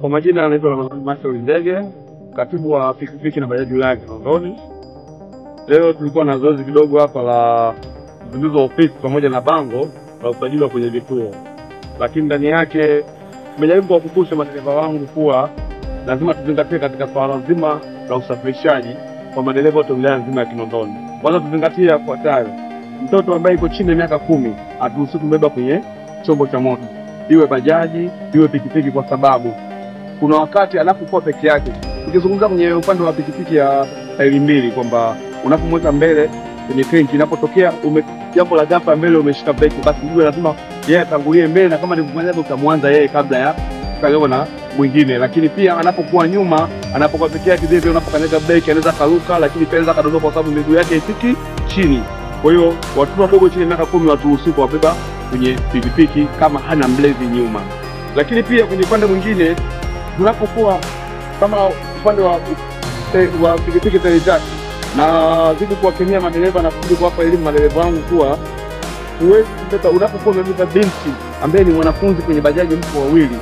Kwa majina anaitwa Mashauri Ndege, katibu wa pikipiki na bajaji wilaya Kinondoni. Leo tulikuwa na zoezi kidogo hapa la uzinduzi wa ofisi pamoja na bango la usajili kwenye vituo. Lakini ndani yake nimejaribu kuwakumbusha madereva wangu kuwa lazima tuzingatie katika swala zima la usafirishaji kwa madereva wote wilaya nzima ya Kinondoni. Kwanza tuzingatie yafuatayo: mtoto ambaye yuko chini ya miaka 10 haturuhusiwi kumbeba kwenye chombo cha moto, iwe bajaji, iwe pikipiki, kwa sababu kuna wakati anapokuwa peke yake. Tukizungumza kwenye upande wa pikipiki ya tairi mbili kwamba unapomweka mbele kwenye crank, inapotokea jambo la ghafla mbele umeshika breki, basi yule lazima yeye atangulie mbele, na kama ni kumwanza utamwanza yeye kabla ya kukaliwa na mwingine. Lakini pia anapokuwa nyuma, anapokuwa peke yake, vile unapokanyaga breki anaweza karuka, lakini pia anaweza kadondoka kwa sababu miguu yake ifiki chini. Kwa hiyo watoto wadogo chini ya miaka 10 waturuhusiwi kuwabeba kwenye pikipiki kama hana mlezi nyuma. Lakini pia kwenye upande mwingine, tunapokuwa kama upande wa pikipiki tairi tatu, na zidi kuwakemea madereva na kuzidi kuwapa elimu madereva wangu kuwa huwezi kubeba, unapokuwa umebeba binti ambaye ni mwanafunzi kwenye bajaji, mtu wawili,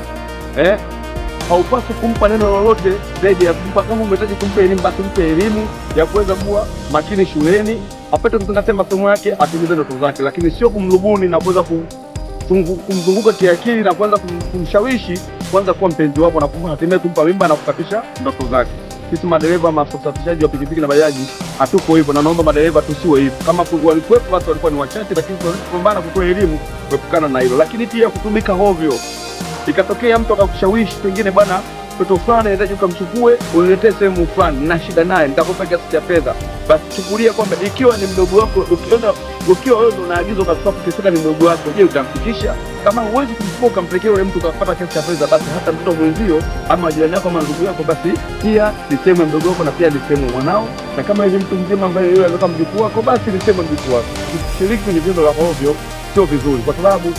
haupaswi kumpa neno lolote zaidi ya kumpa, kama umehitaji kumpa elimu basi mpe elimu ya kuweza kuwa makini shuleni, apate kuzingatia masomo yake, atimize ndoto zake, lakini sio kumlubuni na kuweza kumzunguka kiakili na kuanza kumshawishi kwanza kuwa mpenzi wako na hatimaye kumpa mimba na kukatisha ndoto zake. Sisi madereva masafirishaji wa pikipiki na bajaji hatuko hivyo, na naomba madereva tusiwe hivyo. Kama walikuwepo watu walikuwa ni wachache, lakini tunapambana kutoa elimu kuepukana na hilo. Lakini pia kutumika hovyo, ikatokea mtu akakushawishi pengine, bwana mtoto fulani anahitaji ukamchukue uniletee sehemu fulani na shida naye, nitakupa kiasi cha fedha, basi chukulia kwamba ikiwa ni mdogo wako, ukiwa wewe unaagiza ukatoa pesa ni mdogo wako, je, utamfikisha? Kama huwezi kumchukua ukampelekea yule mtu ukapata kiasi cha fedha, basi hata mtoto mwenzio ama jirani yako ama ndugu yako, basi pia ni sehemu ya mdogo wako na pia ni sehemu mwanao. Na kama hivi mtu mzima ambaye yeye anataka mjukuu wako, basi ni sehemu mjukuu wako. Kushiriki kwenye vitendo vya ovyo sio vizuri, kwa sababu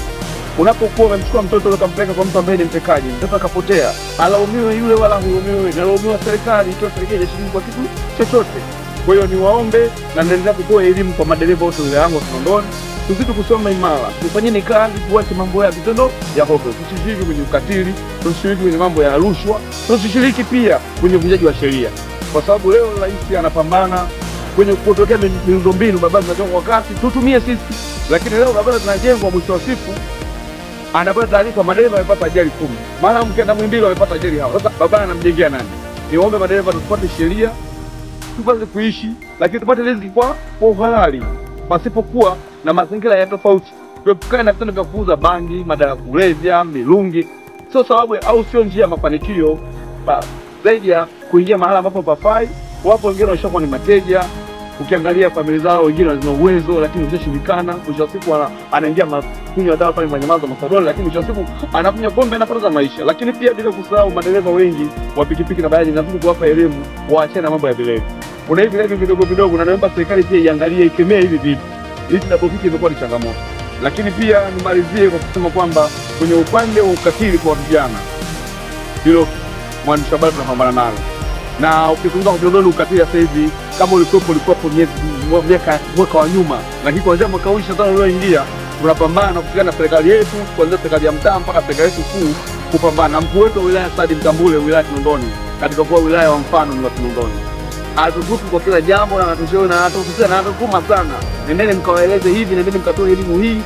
unapokuwa umemchukua mtoto ukampeleka kwa mtu ambaye ni mtekaji, mtoto akapotea, alaumiwe yule wala hulaumiwe, alaumiwa serikali, serikali hashiriki kwa kitu chochote. Kwa hiyo niwaombe na naendelea kutoa elimu kwa madereva wote wilaya yangu Kinondoni, tuzidi kusoma imara, tufanyeni kazi, tuache mambo ya vitendo ya hovyo, tusishiriki kwenye ukatili, tusishiriki kwenye mambo ya rushwa, tusishiriki pia kwenye uvunjaji wa sheria, kwa sababu leo rais anapambana kwenye kutokea miundombinu barabara zinajengwa wakati tutumie sisi, lakini leo barabara zinajengwa mwisho wa siku anapata taarifa madereva wamepata ajali 10, mara mkienda Mwimbili wamepata ajali hao. Sasa barabara anamjengea nani? Niombe madereva tufuate sheria, tupate kuishi, lakini tupate riziki kwa uhalali, pasipokuwa na mazingira ya tofauti. Tuepukane na vitendo vya kuuza bangi, madawa ya kulevya, milungi. Sio sababu au sio njia ya mafanikio, zaidi ya kuingia mahala ambapo pafai. Wapo wengine washakuwa ni mateja, ukiangalia familia zao wengine wana uwezo lakini hujashirikana, mwisho wa siku anaingia kunywa dawa pale Manyamaza Masadoni, lakini mwisho wa siku anakunywa pombe na kupoteza maisha. Lakini pia bila kusahau madereva wengi wa pikipiki na bajaji, nazidi kuwapa elimu waachane na mambo ya vilevi. Kuna hivi vilevi vidogo vidogo, na naomba serikali pia iangalie, ikemee hivi vitu. Hizi napofiki imekuwa ni changamoto. Lakini pia nimalizie kwa kusema kwamba kwenye upande wa ukatili kwa vijana, hilo mwandishi habari tunapambana nalo. Na ukizungumza kwa Kinondoni ukatili sasa hivi, kama ulikuwa mwaka wa nyuma, lakini kuanzia mwaka huu 25 ulioingia tunapambana na kushirikiana na serikali yetu, kuanzia serikali ya mtaa mpaka serikali yetu kuu, kupambana. Mkuu wetu wa wilaya Said Mtambule, wilaya Kinondoni, katika kuwa wilaya wa mfano ni wa Kinondoni, atutupu kwa kila jambo na anatushauri na anatusisitiza na anatuma sana, nendeni mkawaeleze hivi, nendeni mkatoe elimu hii.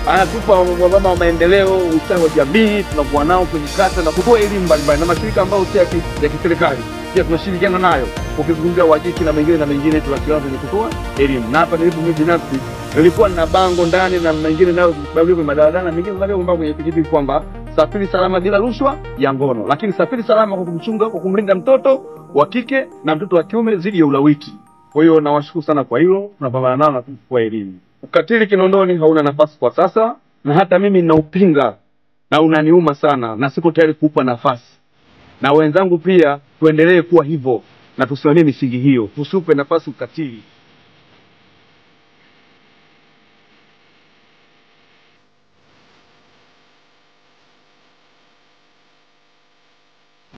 Anatupa mama wa maendeleo, ustawi wa jamii, tunakuwa nao kwenye kata na kutoa elimu mbalimbali, na mashirika ambayo si ya kiserikali pia tunashirikiana nayo. Ukizungumzia wajiki na mengine tunashirikiana kwenye kutoa elimu. Na hapa nilipo mimi binafsi nilikuwa na bango ndani na mengine nayo babuli kwa madaladala, mengine ndio kwamba kwenye pikipiki kwamba safiri salama bila rushwa ya ngono, lakini safiri salama kwa kumchunga, kwa kumlinda mtoto wa kike na mtoto wa kiume dhidi ya ulawiti. Kwa hiyo nawashukuru sana kwa hilo, tunapambana nao na kwa elimu. Ukatili Kinondoni hauna nafasi kwa sasa, na hata mimi ninaupinga na unaniuma sana, na siko tayari kuupa nafasi. Na wenzangu pia tuendelee kuwa hivyo na tusimamie misingi hiyo, tusipe nafasi ukatili.